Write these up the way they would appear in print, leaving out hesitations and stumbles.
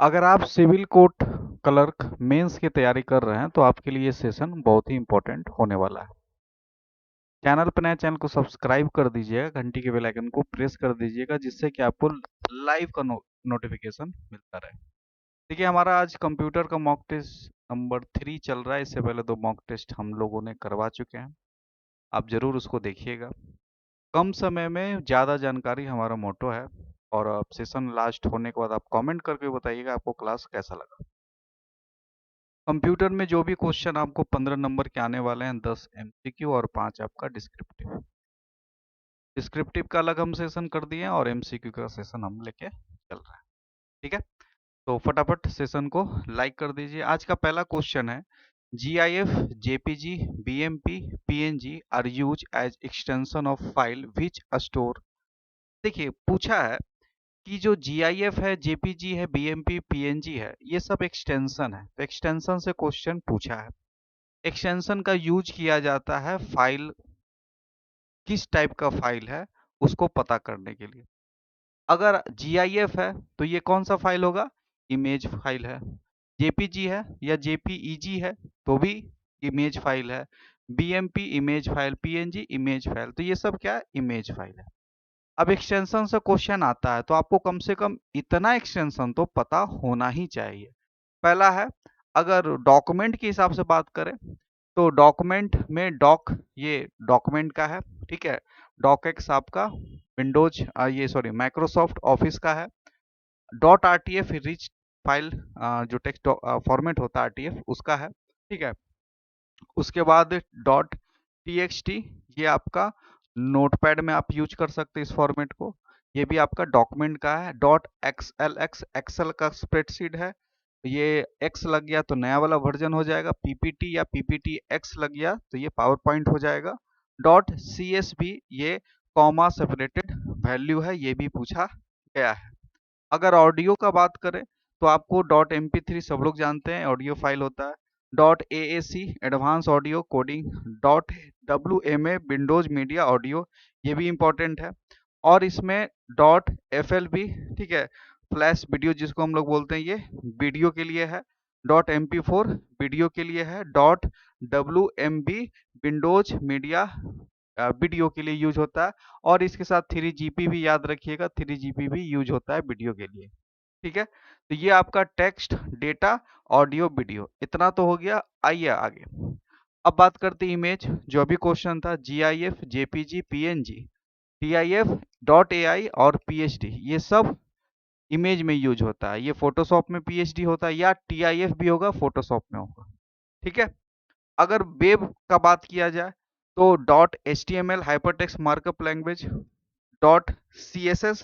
अगर आप civil court clerk mains की तैयारी कर रहे हैं तो आपके लिए ये सेशन बहुत ही इंपॉर्टेंट होने वाला है। चैनल पर नए चैनल को सब्सक्राइब कर दीजिएगा, घंटी के बेल आइकन को प्रेस कर दीजिएगा जिससे कि आपको लाइव का नोटिफिकेशन मिलता रहे। देखिए, हमारा आज कंप्यूटर का मॉक टेस्ट नंबर 3 चल रहा है। इससे पहले 2 मॉक टेस्ट हम लोगों ने करवा चुके हैं। आप जरूर उसको देखिएगा। कम समय में ज़्यादा जानकारी हमारा मोटो है। और अब सेशन लास्ट होने के बाद आप कमेंट करके बताइएगा आपको क्लास कैसा लगा। कंप्यूटर में जो भी क्वेश्चन आपको 15 नंबर के आने वाले हैं, 10 एमसीक्यू और 5 आपका डिस्क्रिप्टिव। डिस्क्रिप्टिव का अलग हम सेशन कर दिए हैं और एमसीक्यू का सेशन हम लेके चल रहे हैं। ठीक है, तो फटाफट सेशन को लाइक कर दीजिए। आज का पहला क्वेश्चन है, GIF, JPG, BMP, PNG are use as extension of file which store. देखिए, पूछा है कि जो GIF है, JPG है, BMP, PNG है, ये सब एक्सटेंशन है। तो एक्सटेंशन से क्वेश्चन पूछा है। एक्सटेंशन का यूज किया जाता है फाइल, किस टाइप का फाइल है उसको पता करने के लिए। अगर GIF है तो ये कौन सा फाइल होगा? इमेज फाइल है। JPG है या JPEG है तो भी इमेज फाइल है। BMP image file, PNG image file, तो ये सब क्या है? इमेज फाइल है। अब एक्सटेंशन से क्वेश्चन आता है तो आपको कम से कम इतना एक्सटेंशन तो पता होना ही चाहिए। पहला है, अगर डॉक्यूमेंट के हिसाब से बात करें तो डॉक्यूमेंट में डॉक, ये डॉक्यूमेंट का है। ठीक है, डॉकएक्स आपका विंडोज ये सॉरी माइक्रोसॉफ्ट ऑफिस का है। डॉट आरटीएफ रिच फाइल, जो टेक्स्ट फॉर्मेट होता है आरटीएफ उसका है। ठीक है, उसके बाद डॉट टीएक्सटी, ये आपका नोटपैड में आप यूज कर सकते हैं इस फॉर्मेट को, ये भी आपका डॉक्यूमेंट का है। डॉट एक्सएलएक्स, एक्सेल का स्प्रेडशीट है, ये एक्स लग गया तो नया वाला वर्जन हो जाएगा। पीपीटी या पीपीटी एक्स लग गया तो ये पावर पॉइंट हो जाएगा। डॉट सीएसवी, ये कॉमा सेपरेटेड वैल्यू है, ये भी पूछा गया है। अगर ऑडियो का बात करें तो आपको डॉट MP3 सब लोग जानते हैं ऑडियो फाइल होता है। Dot AAC advance audio coding. Dot WMA Windows media audio, ये भी इंपॉर्टेंट है। और इसमें डॉट FLV, ठीक है, फ्लैश वीडियो जिसको हम लोग बोलते हैं, ये वीडियो के लिए है। डॉट MP4 वीडियो के लिए है। Dot WMB Windows media video के लिए यूज होता है। और इसके साथ 3GP भी याद रखिएगा, 3GP भी यूज होता है वीडियो के लिए। ठीक है, तो ये आपका टेक्स्ट, डेटा, ऑडियो, वीडियो, इतना तो हो गया। आइए आगे, अब बात करते हैं इमेज। जो अभी क्वेश्चन था, GIF, JPG, PNG, TIF, dot AI और PSD, ये सब इमेज में यूज होता है। ये फोटोशॉप में PSD होता है या TIF भी होगा, फोटोशॉप में होगा। ठीक है, अगर वेब का बात किया जाए तो dot HTML hypertext markup language, dot CSS,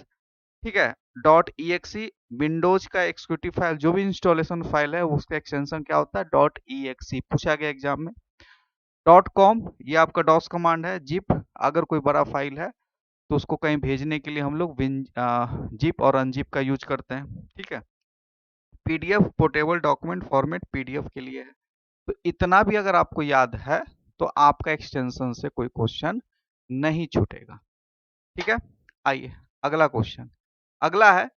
ठीक है, डॉट EXE विंडोज का एक्सिक्यूटिव फाइल, जो भी इंस्टॉलेशन फाइल है उसका एक्सटेंशन क्या होता है? डॉट EXE, पूछा गया एग्जाम में। डॉट कॉम, ये आपका डॉस कमांड है। जिप, अगर कोई बड़ा फाइल है तो उसको कहीं भेजने के लिए हम लोग जिप और अनजिप का यूज करते हैं। ठीक है, PDF portable document format PDF के लिए है। तो इतना भी अगर आपको याद है तो आपका एक्सटेंशन से कोई क्वेश्चन नहीं छूटेगा। ठीक है, आइए अगला क्वेश्चन। अगला है,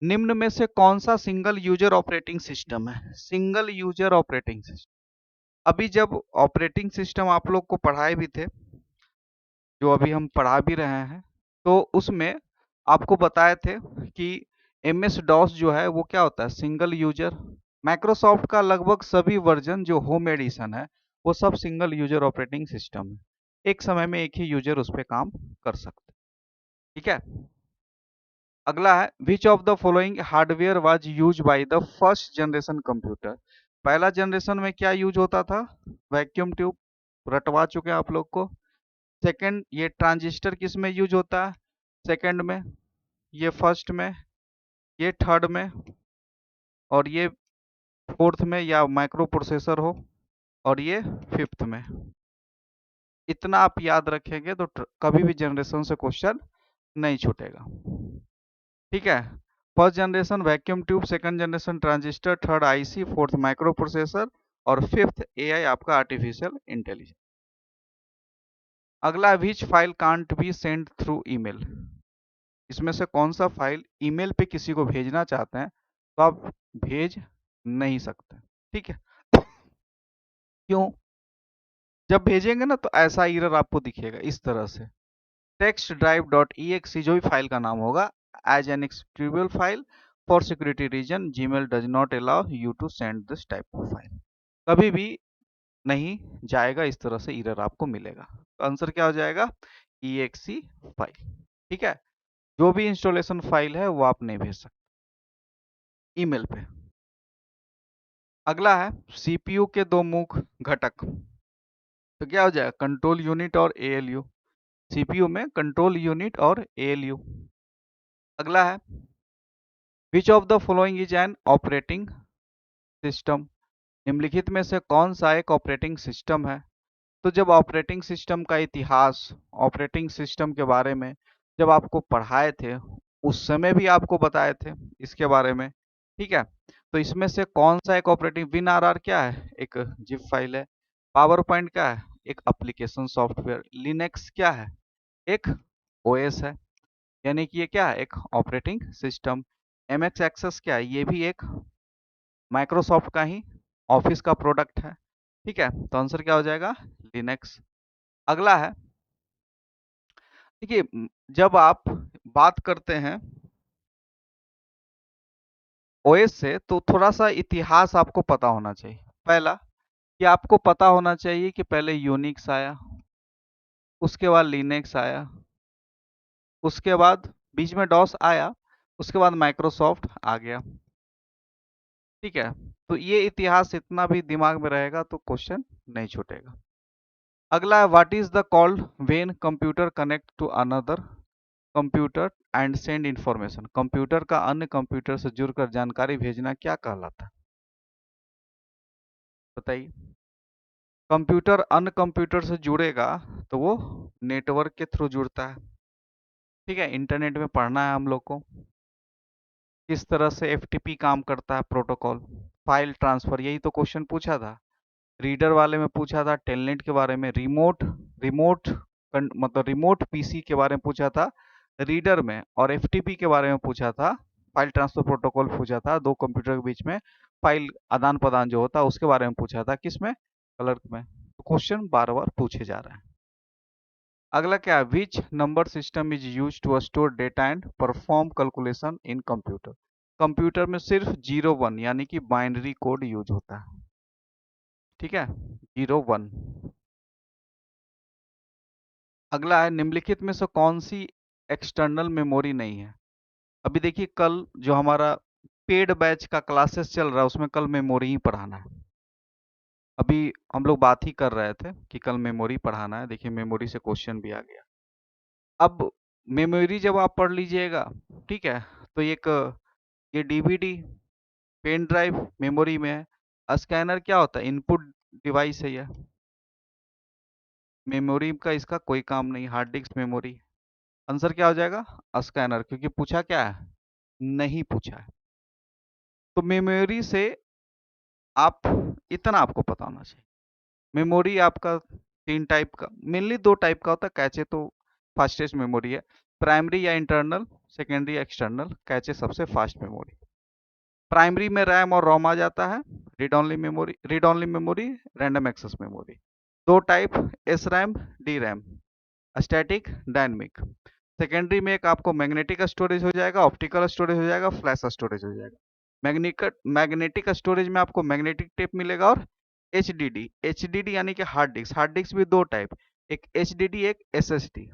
निम्न में से कौन सा सिंगल यूजर ऑपरेटिंग सिस्टम है? सिंगल यूजर ऑपरेटिंग सिस्टम, अभी जब ऑपरेटिंग सिस्टम आप लोग को पढ़ाए भी थे, जो अभी हम पढ़ा भी रहे हैं, तो उसमें आपको बताए थे कि MS DOS जो है वो क्या होता है? Single user. माइक्रोसॉफ्ट का लगभग सभी वर्जन जो होम एडिशन है वो सब सिंगल यूजर ऑपरेटिंग सिस्टम है। एक समय में एक ही यूजर उस पर काम कर सकते। ठीक है, अगला है, which of the following hardware was use by the first generation computer. पहला जनरेशन में क्या यूज होता था? वैक्यूम ट्यूब, रटवा चुके हैं आप लोग को। सेकंड, ये ट्रांजिस्टर किस में यूज होता है? सेकंड में, ये फर्स्ट में, ये थर्ड में, और ये फोर्थ में या माइक्रो प्रोसेसर हो, और ये फिफ्थ में। इतना आप याद रखेंगे तो कभी भी जनरेशन से क्वेश्चन नहीं छूटेगा। ठीक है, first generation vacuum tube, second generation transistor, third IC, fourth microprocessor, और फिफ्थ AI आपका आर्टिफिशियल इंटेलिजेंस। अगला, which file can't be send through email. इसमें से कौन सा फाइल ईमेल पे किसी को भेजना चाहते हैं तो आप भेज नहीं सकते। ठीक है। क्यों? जब भेजेंगे ना तो ऐसा एरर आपको दिखेगा इस तरह से, text drive dot E X जो भी फाइल का नाम होगा, as an executable file for security reason Gmail does not allow you to send this type of file. कभी भी नहीं जाएगा, इस तरह से एरर आपको मिलेगा। तो आंसर क्या हो जाएगा? ई एक्सी फाइल। ठीक है। जो भी इंस्टॉलेशन फाइल है वो आप नहीं भेज सकते ईमेल पे। अगला है सीपीयू के दो मुख्य घटक। तो क्या हो जाएगा? कंट्रोल यूनिट और एएलयू। सीपीयू में कंट्रोल यूनिट और एएलयू। अगला है which of the following is an operating system. निम्नलिखित में से कौन सा एक ऑपरेटिंग सिस्टम है? तो जब ऑपरेटिंग सिस्टम का इतिहास, ऑपरेटिंग सिस्टम के बारे में जब आपको पढ़ाए थे, उस समय भी आपको बताए थे इसके बारे में। ठीक है। तो इसमें से कौन सा एक ऑपरेटिंग, विन आर क्या है? एक जिप फाइल है। पावर पॉइंट क्या है? एक एप्लीकेशन सॉफ्टवेयर। लिनक्स क्या है? एक ओएस है। यानी कि ये क्या है? एक ऑपरेटिंग सिस्टम। एमएक्स एक्सेस क्या है? ये भी एक माइक्रोसॉफ्ट का ही ऑफिस का प्रोडक्ट है। ठीक है। तो आंसर क्या हो जाएगा? लिनक्स। अगला है, देखिए जब आप बात करते हैं ओएस से तो थोड़ा सा इतिहास आपको पता होना चाहिए। पहला कि आपको पता होना चाहिए कि पहले यूनिक्स आया, उसके बाद लिनक्स आया, उसके बाद बीच में डॉस आया, उसके बाद माइक्रोसॉफ्ट आ गया। ठीक है। तो ये इतिहास इतना भी दिमाग में रहेगा तो क्वेश्चन नहीं छूटेगा। अगला है what is the called when computer connect to another computer and send information. Computer का अन्य कंप्यूटर से जुड़कर जानकारी भेजना क्या कहलाता है? बताइए। कंप्यूटर अन्य कंप्यूटर से जुड़ेगा तो वो नेटवर्क के थ्रू जुड़ता है। ठीक है। इंटरनेट में पढ़ना है हम लोग को किस तरह से एफटीपी काम करता है, प्रोटोकॉल, फाइल ट्रांसफर, यही तो क्वेश्चन पूछा था। रीडर वाले में पूछा था टेलनेट के बारे में, रिमोट रिमोट मतलब रिमोट पीसी के बारे में पूछा था रीडर में, और एफटीपी के बारे में पूछा था, फाइल ट्रांसफर प्रोटोकॉल पूछा था, दो कंप्यूटर के बीच में फाइल आदान प्रदान जो होता है उसके बारे में पूछा था, किसमें? क्लर्क में। तो क्वेश्चन बार बार पूछे जा रहे हैं। अगला क्या है? Which number system is use to store data and perform calculation in computer. Computer में सिर्फ 0 1 यानी कि बाइनरी कोड यूज होता है। ठीक है। 0 1। अगला है निम्नलिखित में से कौन सी एक्सटर्नल मेमोरी नहीं है? अभी देखिए कल जो हमारा पेड बैच का क्लासेस चल रहा है उसमें कल मेमोरी ही पढ़ाना है। अभी हम लोग बात ही कर रहे थे कि कल मेमोरी पढ़ाना है। देखिए मेमोरी से क्वेश्चन भी आ गया। अब मेमोरी जब आप पढ़ लीजिएगा, ठीक है, तो एक ये डीवीडी पेन ड्राइव मेमोरी में है। स्कैनर क्या होता है? इनपुट डिवाइस है यह। मेमोरी का इसका कोई काम नहीं, हार्ड डिस्क मेमोरी। आंसर क्या हो जाएगा? स्कैनर, क्योंकि पूछा क्या है? नहीं पूछा है। तो मेमोरी से आप इतना आपको पता होना चाहिए। मेमोरी आपका तीन टाइप का, मेनली दो टाइप का होता है। कैचे तो फास्टेस्ट मेमोरी है, प्राइमरी या इंटरनल, सेकेंडरी या एक्सटर्नल। कैचे सबसे फास्ट मेमोरी। प्राइमरी में रैम और रोम आ जाता है। Read only memory, random access memory. दो type, S RAM, D RAM, static, dynamic. Secondary में एक आपको मैग्नेटिक स्टोरेज हो जाएगा, ऑप्टिकल स्टोरेज हो जाएगा, फ्लैश स्टोरेज हो जाएगा। मैग्नेटिक स्टोरेज में आपको मैग्नेटिक टेप मिलेगा और एचडीडी यानी कि हार्ड डिस्क। हार्ड डिस्क भी दो टाइप, एक एचडीडी एक एसएसडी।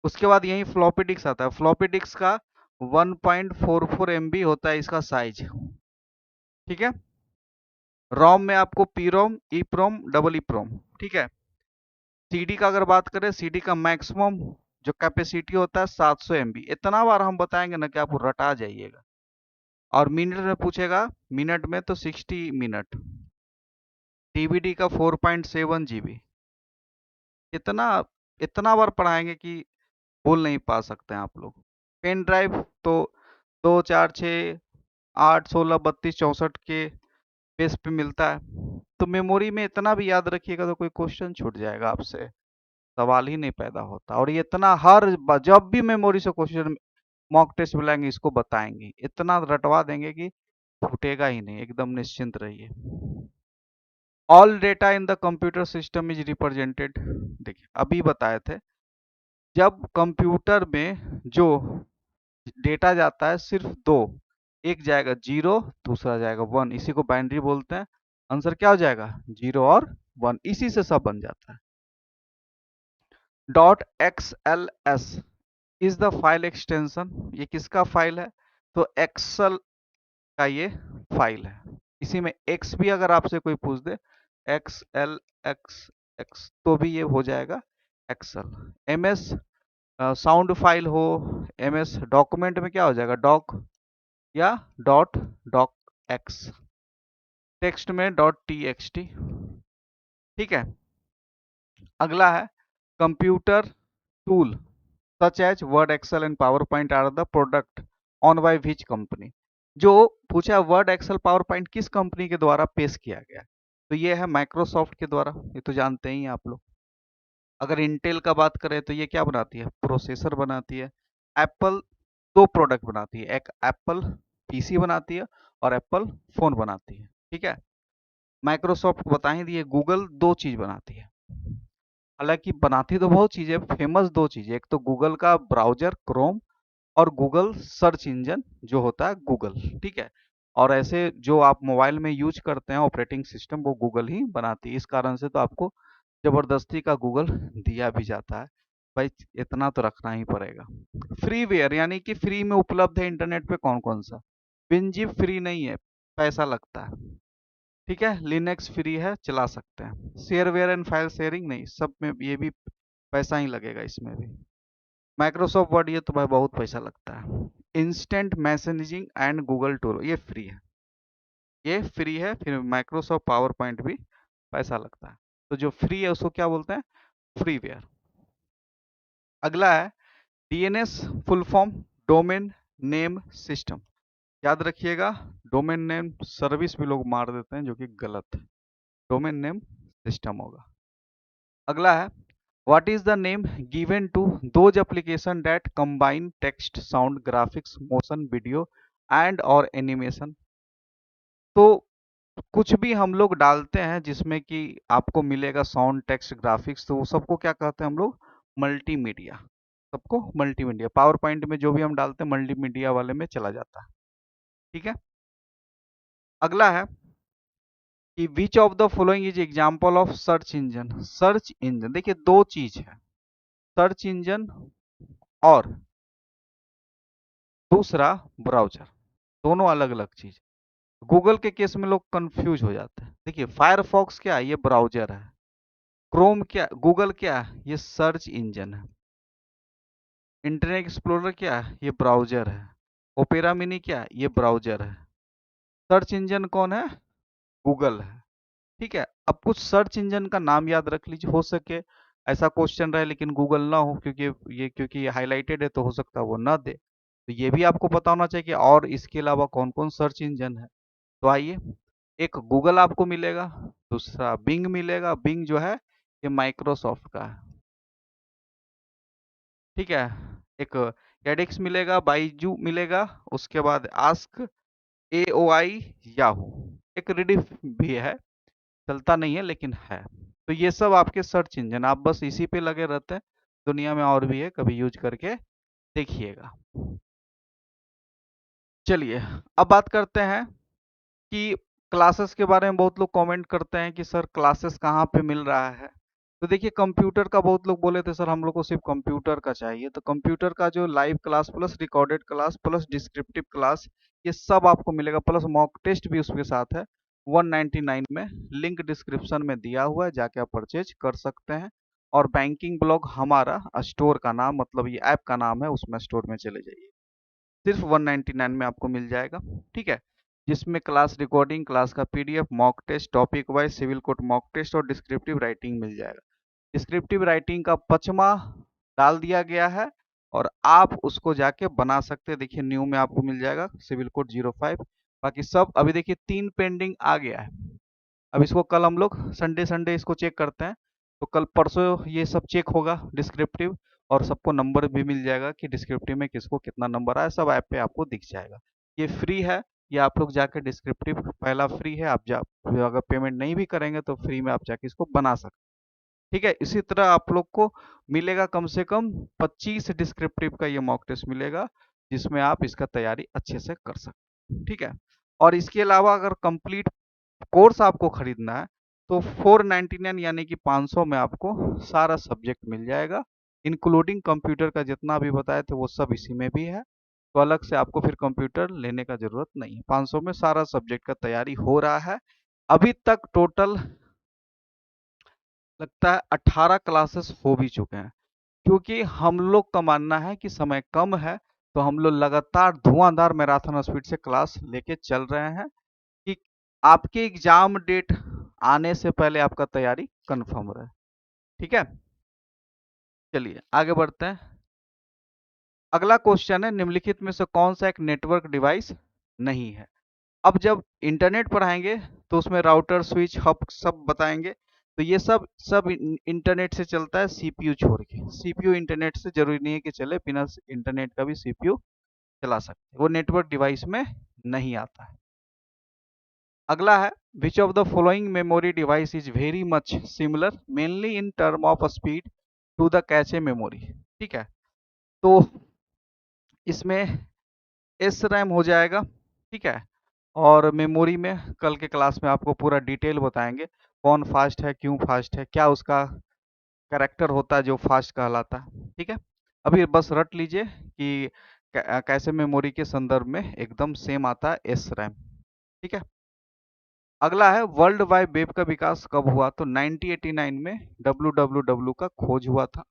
उसके बाद यही फ्लॉपी डिस्क आता है। फ्लॉपी डिस्क का 1.44 MB होता है इसका साइज। ठीक है। रोम में आपको पी रोम, ई प्रोम, डबल ई प्रोम। ठीक है। सीडी का अगर बात करें, सीडी का मैक्सिमम जो कैपेसिटी होता है 700 MB। इतना बार हम बताएंगे ना कि आप रटा जाइएगा। और मिनट में पूछेगा, मिनट में तो 60 मिनट। डीवीडी का 4.7 GB। इतना इतना बार पढ़ाएंगे कि बोल नहीं पा सकते हैं आप लोग। पेन ड्राइव तो 2 4 6 8 16 32 64 के बेस पे मिलता है। तो मेमोरी में इतना भी याद रखिएगा तो कोई क्वेश्चन छूट जाएगा आपसे, सवाल ही नहीं पैदा होता। और ये इतना जब भी मेमोरी से क्वेश्चन मॉक टेस्ट बुलाएंगे, इसको बताएंगे, इतना रटवा देंगे कि छूटेगा ही नहीं, एकदम निश्चिंत रहिए। All data in the computer system is represented, देखिए अभी बताए थे, जब कंप्यूटर में जो डेटा जाता है सिर्फ दो, एक जाएगा जीरो, दूसरा जाएगा वन, इसी को बाइनरी बोलते हैं। आंसर क्या हो जाएगा? जीरो और वन, इसी से सब बन जाता है। Dot XLS is the file extension, ये किसका फाइल है? तो एक्सेल का ये फाइल है। इसी में एक्स भी अगर आपसे कोई पूछ दे, XLX तो भी ये हो जाएगा एक्सेल। MS साउंड फाइल हो, MS डॉक्यूमेंट में क्या हो जाएगा? डॉक या डॉट डॉक एक्स, टेक्स्ट में डॉट TXT। ठीक है, अगला है computer tool such as Word, Excel and PowerPoint are the product on by which company. जो पूछा वर्ड, एक्सेल, पावर पॉइंट किस कंपनी के द्वारा पेश किया गया, तो ये है माइक्रोसॉफ्ट के द्वारा, ये तो जानते ही आप लोग। अगर इंटेल का बात करें तो ये क्या बनाती है? प्रोसेसर बनाती है। एप्पल दो प्रोडक्ट बनाती है, एक एप्पल PC बनाती है और एप्पल फोन बनाती है। ठीक है, माइक्रोसॉफ्ट बता ही दिए, गूगल दो चीज बनाती है, हालांकि बनाती तो बहुत चीजें, फेमस दो चीजें, एक तो गूगल का ब्राउजर क्रोम और गूगल सर्च इंजन जो होता है गूगल। ठीक है, और ऐसे जो आप मोबाइल में यूज करते हैं ऑपरेटिंग सिस्टम, वो गूगल ही बनाती है, इस कारण से तो आपको जबरदस्ती का गूगल दिया भी जाता है, भाई इतना तो रखना ही पड़ेगा। फ्रीवेयर यानी कि फ्री में उपलब्ध है इंटरनेट पे, कौन कौन सा? विनजिप फ्री नहीं है, पैसा लगता है। ठीक है, लिनक्स फ्री है, चला सकते हैं। शेयरवेयर एंड फाइल शेयरिंग नहीं, सब में ये भी पैसा ही लगेगा, इसमें भी। माइक्रोसॉफ्ट वर्ड ये तो भाई बहुत पैसा लगता है। Instant messaging and Google tour ये फ्री है, ये फ्री है। फिर माइक्रोसॉफ्ट पावर पॉइंट भी पैसा लगता है, तो जो फ्री है उसको क्या बोलते हैं? फ्रीवेयर। अगला है DNS full form, domain name system. याद रखिएगा, डोमेन नेम सर्विस भी लोग मार देते हैं, जो कि गलत है, डोमेन नेम सिस्टम होगा। अगला है what is the name given to those application that combine text, sound, graphics, motion, video and और एनिमेशन। तो कुछ भी हम लोग डालते हैं जिसमें कि आपको मिलेगा साउंड, टेक्स्ट, ग्राफिक्स, तो सबको क्या कहते हैं हम लोग? मल्टीमीडिया। सबको मल्टीमीडिया, पावर पॉइंट में जो भी हम डालते हैं मल्टीमीडिया वाले में चला जाता है। ठीक है, अगला है कि विच of the following is example of search engine. Search engine देखिए दो चीज है, सर्च इंजन और दूसरा ब्राउजर, दोनों अलग अलग चीज। गूगल के केस में लोग कंफ्यूज हो जाते हैं। देखिए फायरफॉक्स क्या है? ये ब्राउजर है। क्रोम क्या? गूगल क्या है? ये सर्च इंजन है। इंटरनेट एक्सप्लोरर क्या है? ये ब्राउजर है। ओपेरा मिनी क्या है? ये ब्राउजर है। सर्च इंजन कौन है? गूगल है। ठीक है, अब कुछ सर्च इंजन का नाम याद रख लीजिए, हो सके ऐसा क्वेश्चन रहे लेकिन गूगल ना हो, क्योंकि ये हाईलाइटेड है, तो हो सकता है वो ना दे, तो ये भी आपको पता होना चाहिए कि और इसके अलावा कौन कौन सर्च इंजन है। तो आइए, एक गूगल आपको मिलेगा, दूसरा बिंग मिलेगा। बिंग जो है ये माइक्रोसॉफ्ट का है। ठीक है, एक एडिक्स मिलेगा, बाइजू मिलेगा, उसके बाद आस्क, AOI, याहू, एक रिडिफ भी है, चलता नहीं है लेकिन है। तो ये सब आपके सर्च इंजन, आप बस इसी पे लगे रहते हैं, दुनिया में और भी है, कभी यूज करके देखिएगा। चलिए अब बात करते हैं कि क्लासेस के बारे में बहुत लोग कमेंट करते हैं कि सर क्लासेस कहाँ पे मिल रहा है। तो देखिए कंप्यूटर का बहुत लोग बोले थे सर हम लोग को सिर्फ कंप्यूटर का चाहिए, तो कंप्यूटर का जो live class plus recorded class plus descriptive class, ये सब आपको मिलेगा, प्लस मॉक टेस्ट भी उसके साथ है 199 में। लिंक डिस्क्रिप्शन में दिया हुआ है, जाके आप परचेज कर सकते हैं। और बैंकिंग ब्लॉग हमारा स्टोर का नाम, मतलब ये ऐप का नाम है, उसमें स्टोर में चले जाइए, सिर्फ 199 में आपको मिल जाएगा। ठीक है, जिसमें क्लास रिकॉर्डिंग, क्लास का PDF, mock test, topic wise civil code mock test और डिस्क्रिप्टिव राइटिंग मिल जाएगा। डिस्क्रिप्टिव राइटिंग का 5वां डाल दिया गया है और आप उसको जाके बना सकते हैं। देखिए न्यू में आपको मिल जाएगा सिविल कोड 05। बाकी सब अभी देखिए 3 पेंडिंग आ गया है। अब इसको कल हम लोग संडे संडे इसको चेक करते हैं, तो कल परसों ये सब चेक होगा डिस्क्रिप्टिव, और सबको नंबर भी मिल जाएगा कि डिस्क्रिप्टिव में किसको कितना नंबर आया, सब ऐप पे आपको दिख जाएगा। ये फ्री है, ये आप लोग जाकर डिस्क्रिप्टिव पहला फ्री है, आप जा अगर पेमेंट नहीं भी करेंगे तो फ्री में आप जाके इसको बना सकते हैं। ठीक है, इसी तरह आप लोग को मिलेगा कम से कम 25 डिस्क्रिप्टिव का ये मॉक टेस्ट मिलेगा, जिसमें आप इसका तैयारी अच्छे से कर सकते हैं। ठीक है, और इसके अलावा अगर कंप्लीट कोर्स आपको खरीदना है तो 499 यानी कि 500 में आपको सारा सब्जेक्ट मिल जाएगा, इंक्लूडिंग कंप्यूटर का जितना भी बताए थे वो सब इसी में भी है। तो अलग से आपको फिर कंप्यूटर लेने का जरूरत नहीं है, 500 में सारा सब्जेक्ट का तैयारी हो रहा है। अभी तक टोटल लगता है 18 क्लासेस हो भी चुके हैं, क्योंकि हम लोग का मानना है कि समय कम है, तो हम लोग लगातार धुआंधार मैराथन स्पीड से क्लास लेके चल रहे हैं कि आपके एग्जाम डेट आने से पहले आपका तैयारी कंफर्म रहे। ठीक है, चलिए आगे बढ़ते हैं। अगला क्वेश्चन है, निम्नलिखित में से कौन सा एक नेटवर्क डिवाइस नहीं है। अब जब इंटरनेट पर आएंगे तो उसमें राउटर, स्विच, हब सब बताएंगे, तो ये सब सब इंटरनेट से चलता है, सीपीयू छोड़ के। सीपीयू इंटरनेट से जरूरी नहीं है कि चले, बिना इंटरनेट का भी सीपीयू चला सकते, वो नेटवर्क डिवाइस में नहीं आता है। अगला है, which of the following memory device is very much similar mainly in term of speed to the cache memory. ठीक है, तो इसमें एस रैम हो जाएगा। ठीक है, और मेमोरी में कल के क्लास में आपको पूरा डिटेल बताएंगे, कौन फास्ट है, क्यों फास्ट है, क्या उसका कैरेक्टर होता है जो फास्ट कहलाता है। ठीक है, अभी बस रट लीजिए कि कैसे मेमोरी के संदर्भ में एकदम सेम आता है एस रैम। ठीक है, अगला है, वर्ल्ड वाइड वेब का विकास कब हुआ, तो 1989 में www का खोज हुआ था।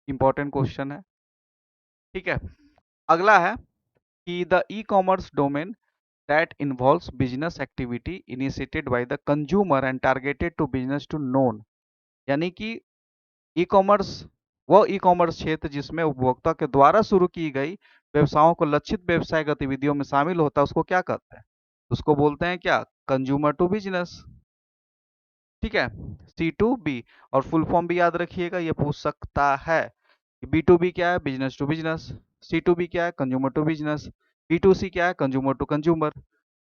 इंपॉर्टेंट क्वेश्चन है। ठीक है, अगला है कि the e commerce domain that involves business activity initiated by the consumer and targeted to business to known, यानी कि ई कॉमर्स वह ई कॉमर्स क्षेत्र जिसमें उपभोक्ता के द्वारा शुरू की गई व्यवसायों को लक्षित व्यवसाय गतिविधियों में शामिल होता है, उसको क्या कहते हैं, उसको बोलते हैं क्या, कंज्यूमर टू बिजनेस। ठीक है, सी टू बी, और फुल फॉर्म भी याद रखिएगा, ये पूछ सकता है कि बी टू बी क्या है, business to business, C to B क्या है, consumer to business, B to C क्या है, consumer to consumer,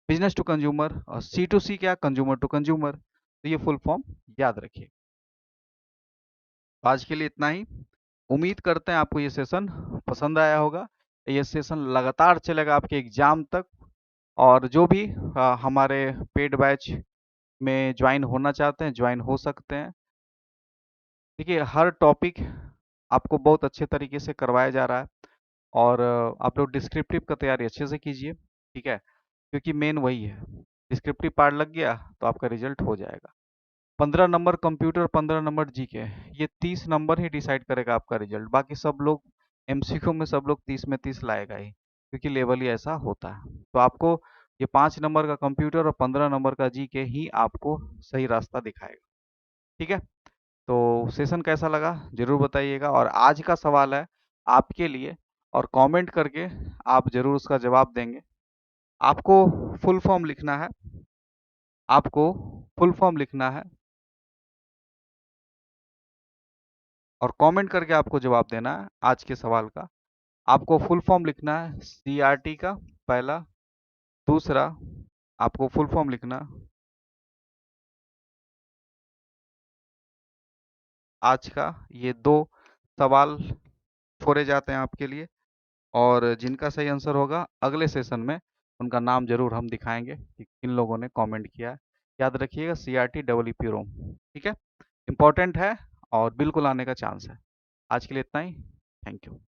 business to consumer, और सी टू सी क्या, कंज्यूमर टू कंज्यूमर। तो ये फुल फॉर्म याद रखिए। आज के लिए इतना ही, उम्मीद करते हैं आपको ये सेशन पसंद आया होगा। ये सेशन लगातार चलेगा आपके एग्जाम तक, और जो भी हमारे पेड बैच में ज्वाइन होना चाहते हैं ज्वाइन हो सकते हैं। देखिए, हर टॉपिक आपको बहुत अच्छे तरीके से करवाया जा रहा है, और आप लोग डिस्क्रिप्टिव का तैयारी अच्छे से कीजिए। ठीक है, क्योंकि मेन वही है, डिस्क्रिप्टिव पार्ट लग गया तो आपका रिजल्ट हो जाएगा। 15 नंबर कंप्यूटर, 15 नंबर जीके, ये 30 नंबर ही डिसाइड करेगा आपका रिजल्ट। बाकी सब लोग एमसीक्यू में सब लोग 30 में 30 लाएगा ही, क्योंकि लेवल ही ऐसा होता है। तो आपको ये 5 नंबर का कंप्यूटर और 15 नंबर का जीके ही आपको सही रास्ता दिखाएगा। ठीक है, तो सेशन कैसा लगा जरूर बताइएगा, और आज का सवाल है आपके लिए, और कमेंट करके आप जरूर उसका जवाब देंगे। आपको फुल फॉर्म लिखना है, आपको फुल फॉर्म लिखना है और कमेंट करके आपको जवाब देना है आज के सवाल का। आपको फुल फॉर्म लिखना है सीआरटी का पहला, दूसरा आपको फुल फॉर्म लिखना आज का, ये दो सवाल छोड़े जाते हैं आपके लिए, और जिनका सही आंसर होगा अगले सेशन में उनका नाम जरूर हम दिखाएंगे कि किन लोगों ने कमेंट किया है। याद रखिएगा, CRT double E P ROM. ठीक है, इंपॉर्टेंट है और बिल्कुल आने का चांस है। आज के लिए इतना ही, थैंक यू।